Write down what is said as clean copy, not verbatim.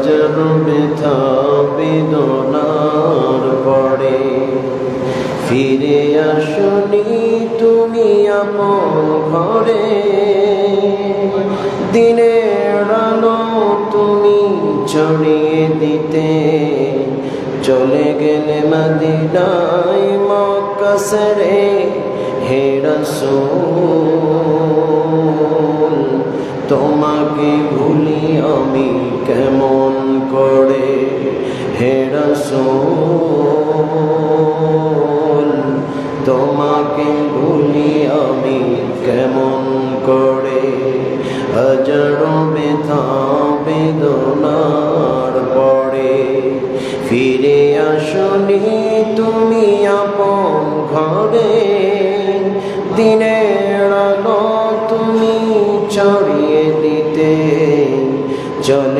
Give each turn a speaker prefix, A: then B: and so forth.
A: হাজার ব্যথা বেদনার পরে ফিরে আসনি তুমি আপন ঘরে। দিনের আলো তুমি ছড়িয়ে দিতে চলে গেলে মদিনায় মক্কা ছেড়ে। হে রাসূল তোমাকে ভুলি আমি কেমন করে। হে রাসূল তোমাকে ভুলি আমি কেমন করে। হাজারো ব্যথা বেদনার পরে ফিরে আসনি তুমি আপন ঘরে। দিনের আলো তুমি ছড়িয়ে দিতে চলে